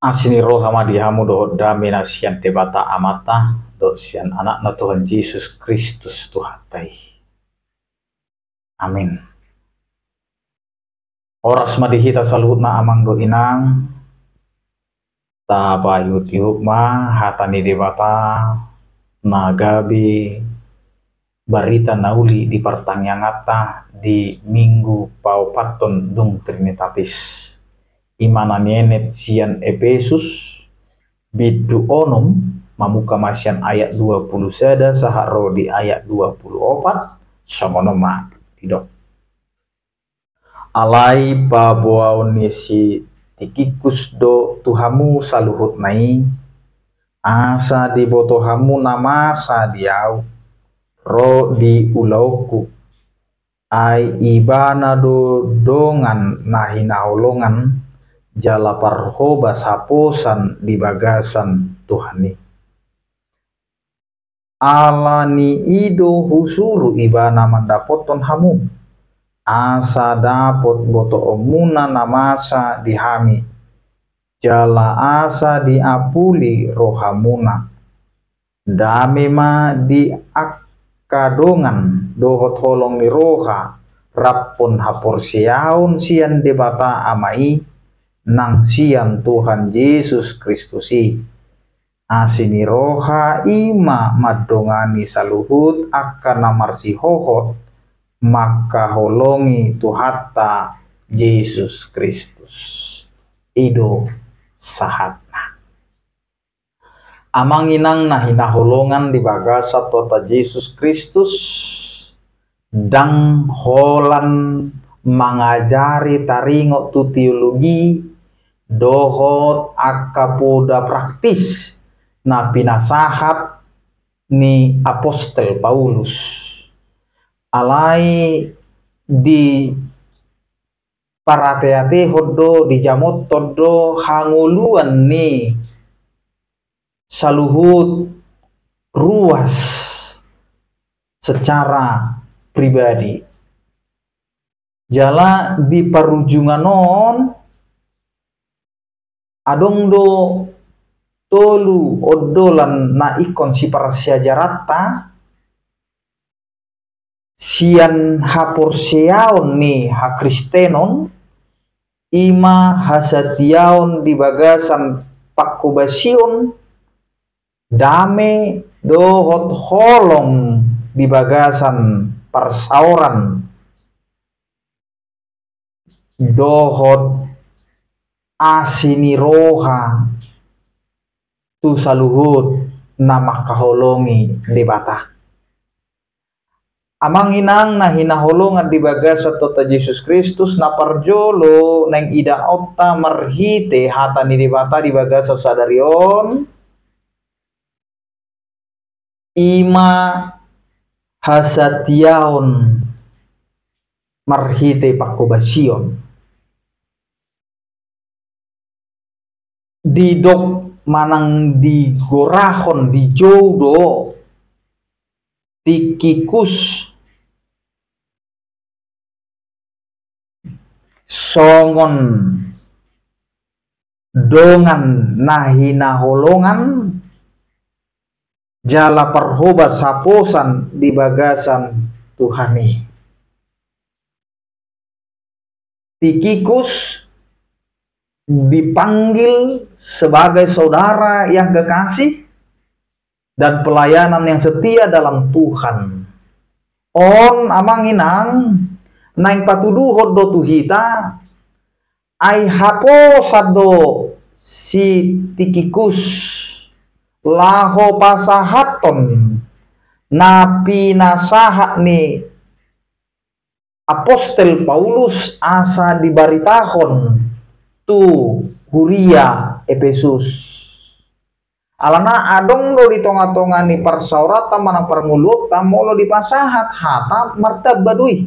Asini roh hamadihamu dohot dami nasian debata amata dosian anak na Tuhan Yesus Kristus Tuhatai. Amin. Oras madihita saluhut na amang do inang ta bayut yuk ma hatani debata nagabi barita nauli di pertanyangata di minggu paupaton dung Trinitatis. Imana nienet sian Efesus bidu onum mamuka masian ayat 20 sada saharo di ayat 24 samonoma tidak alai babuaon nisi tikikus do tuhamu saluhut nai asa di botohamu nama sadiau ro di ulauku ai ibana do dongan nahinaolongan jala parhoba saposan di bagasan Tuhani alani ido husuru ibana mandapoton hamu asa dapot boto omuna namasa dihami jala asa diapuli rohamuna damema di akadongan dohot holong ni roha rapon hapor siaun sian debata amai nang sian Tuhan Yesus Kristusi asini roha ima madongani saluhut akan namarsi hohot maka holongi Tuhata Yesus Kristus ido sahatna amang inang nahina holongan di bagasa Tuhan Yesus Kristus dang holan mengajari taringo tu teologi dohot akapoda praktis na pinasahat ni Apostel Paulus alai di parateate hodo di jamot todo hanguluan ni saluhut ruas secara pribadi jala di parujunganon adong do tolu odolan na ikon si parasyajarata sian hapursiaon ni hakristenon ima hasatiaon di bagasan pakubasion dame dohot holong di bagasan persauran dohot asini roha tu saluhut nama kaholongi debata amang inang na hinaholongan di bagasa Tota Yesus Kristus na parjolo neng ida otta marhite hatani debata di bagasa sadarion ima hasatiaon marhite pakubasion didok manang digorahon di jodo tikikus songon dongan nahina holongan jala perhobat saposan di bagasan Tuhani tikikus dipanggil sebagai saudara yang kekasih dan pelayanan yang setia dalam Tuhan. On amang inang naing patuduhot do tuhita ai hapo sado si tikikus laho pasahaton na pinasahat ni Apostel Paulus asa dibaritahon tu huria Efesus alana adong do di tonga-tonga ni parsaurata manang parmulut tamolo di pasahat hata martab badui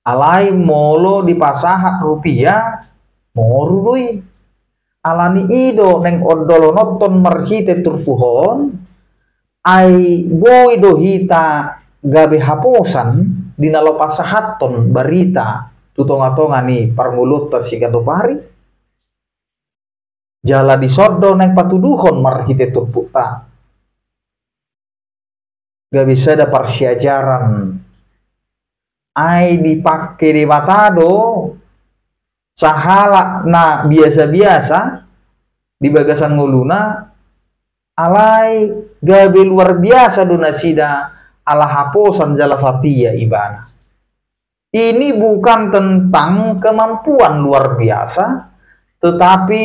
alai molo di pasahat rupiah morui alani ido neng odolo noton marhite turpuhon ai boy do hita gabe haposan dinalo pasahaton barita tutonga-tonga ni parmulut ta sigado pari jala disodo neng patuduhon marhite turputa. Gak bisa ada persiajaran. Ai dipakai di matado sahala na biasa-biasa di bagasan nguluna alai gabe luar biasa donasida ala haposan jala satia ibana. Ini bukan tentang kemampuan luar biasa, tetapi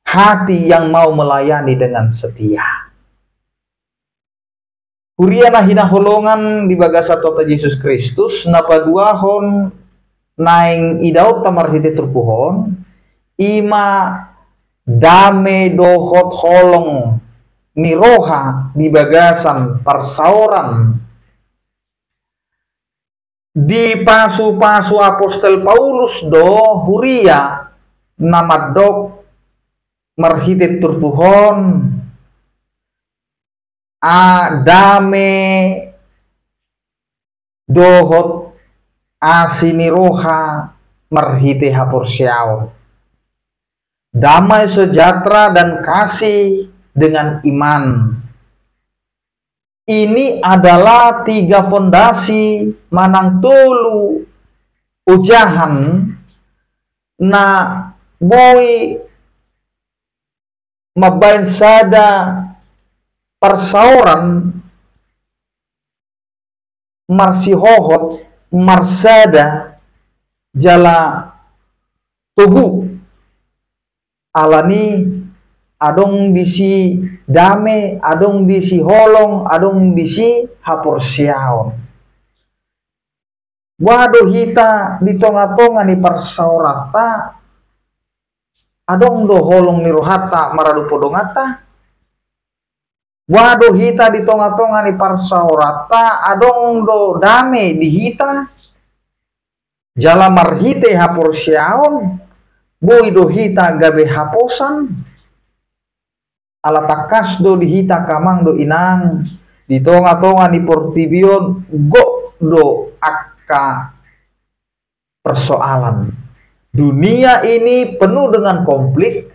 hati yang mau melayani dengan setia. Huriana hina holongan di bagasa tota Yesus Kristus napaduahon naing idaut tamarhite turpuhon ima dame dohot holong niroha di bagasan persauran di pasu-pasu apostol Paulus do huria namadok marhite turpuhon dame dohot asiniroha marhite haporsiao. Damai sejahtera dan kasih dengan iman. Ini adalah 3 fondasi manang tulu ujahan na boy mabain sada persauran marsihohot marsada jala tugu alani adong bisi dame, adong bisi holong, adong bisi haporsiaon. Wado hita di tonga-tonga ni parsaurata adong do holong ni rohata maradu podongata. Wado hita di tonga-tonga ni parsaurata adong do dame di hita jala marhite haporsiaon boy do hita gabe haposan ala takas do dihita kamang do inang di tonga-tonga ni portibion go do akka persoalan. Dunia ini penuh dengan konflik,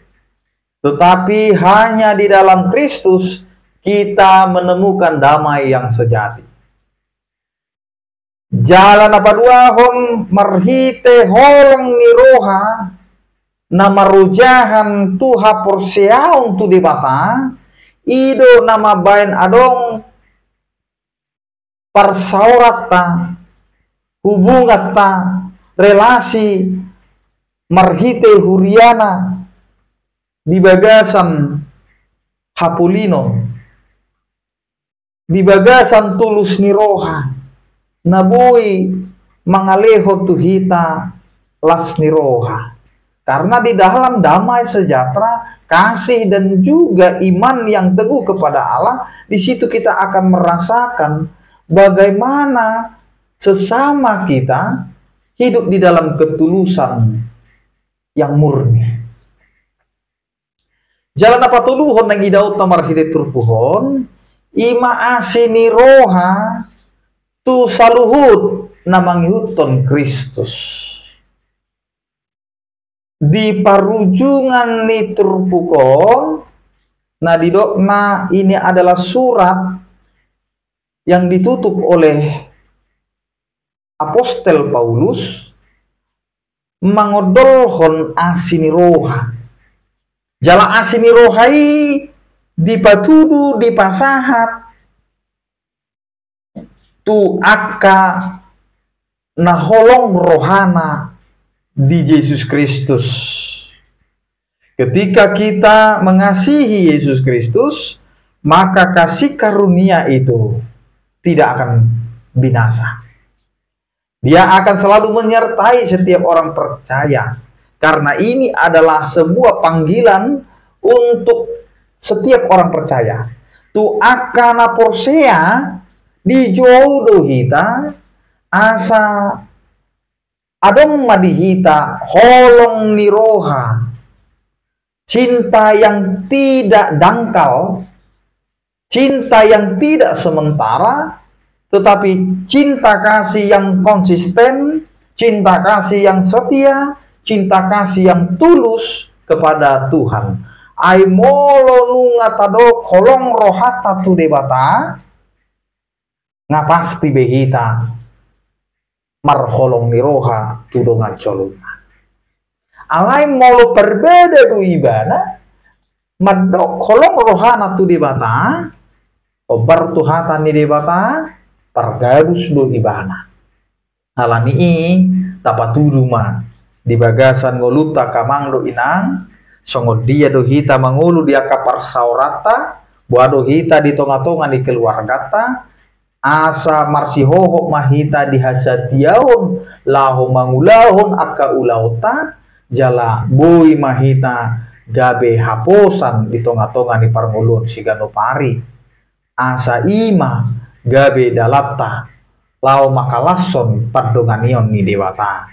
tetapi hanya di dalam Kristus kita menemukan damai yang sejati. Jalan apa duahon marhite holong ni roha nama rujahan tu haporsiaon tu di bata ido nama bain adong parsaurata hubungata relasi marhite huriana di bagasan hapulino di bagasan tulus ni roha nabui mangaleho tu hita las ni roha. Karena di dalam damai sejahtera, kasih dan juga iman yang teguh kepada Allah, di situ kita akan merasakan bagaimana sesama kita hidup di dalam ketulusan yang murni. Jalan apa tuluhon yang idaut tamarhite turpuhon, ima asini roha tu saluhut namangihuton Kristus. Di parujungan ni turpukon nah didokna ini adalah surat yang ditutup oleh apostol Paulus mangodolhon asini roha jala asini rohai dipatudu dipasahat tu akka naholong rohana di Yesus Kristus. Ketika kita mengasihi Yesus Kristus, maka kasih karunia itu tidak akan binasa. Dia akan selalu menyertai setiap orang percaya. Karena ini adalah sebuah panggilan untuk setiap orang percaya. Tu akana porsea di jodoh kita asa adong madihita holong niroha cinta yang tidak dangkal, cinta yang tidak sementara, tetapi cinta kasih yang konsisten, cinta kasih yang setia, cinta kasih yang tulus kepada Tuhan. Ai molo nunga tado kolong rohata tu debata ngapasti behita marholong ni roha tu dongan coluna. Alai molo berbeda du ibana madok kolong rohana tu debata obar tu hata ni debata pargadus do ibana. Alani i tapatudu ma di bagasan ngoluta kamang do inang songo dia do hita mangulu dia kapar saurata buado hita di tonga-tonga di keluargata asa marsihoho mahita di hasatiaon laho mangulahon aka ulauta jala boy mahita gabe haposan di tonga-tonga di parngulun sigano pari asa ima gabe dalapta lao makalasson pardonganion ni dewata.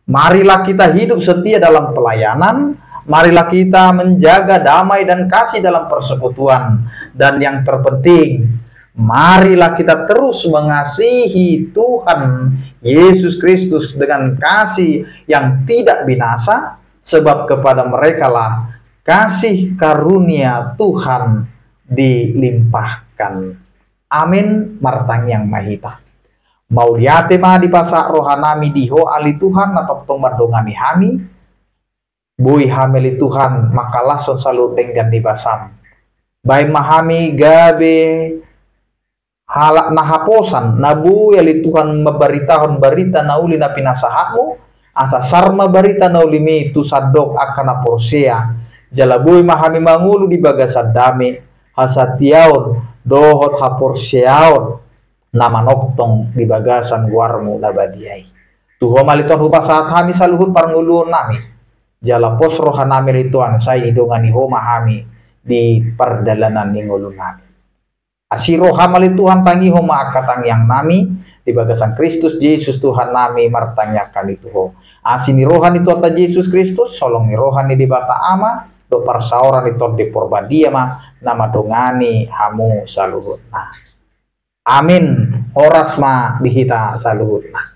Marilah kita hidup setia dalam pelayanan, marilah kita menjaga damai dan kasih dalam persekutuan, dan yang terpenting marilah kita terus mengasihi Tuhan Yesus Kristus dengan kasih yang tidak binasa, sebab kepada mereka lah kasih karunia Tuhan dilimpahkan. Amin. Martang yang mahita. Mau liate ma di pasak rohanami diho ali Tuhan atau tong mardongani hami. Bui hamili Tuhan makalah son salu tenggan di basam. Baik mahami gabe halak nahaposan nabu yali Tuhan memberitahon berita nauli na pinasahatmu asa sarma berita nauli mi tu sadok akan aporsea jalabui mahami mangulu di bagasan dami hasatiaon dohot haporseaon nama noktong di bagasan guarmu nabadiai tuho maliton rupa saat hami saluhun parngulun nami jala pos rohanami lituan saya hidungan iho mahami di perdalanan ningulun nami asiro hamali Tuhan tangi homa akatang yang nami di bagasan Kristus Yesus Tuhan nami martanyakan itu ho asini rohani tuata Yesus Kristus solong ni rohani di bata ama do parsauran itu di porbadia ma nama dongani hamu saluhut nah amin oras ma dihita saluhut nah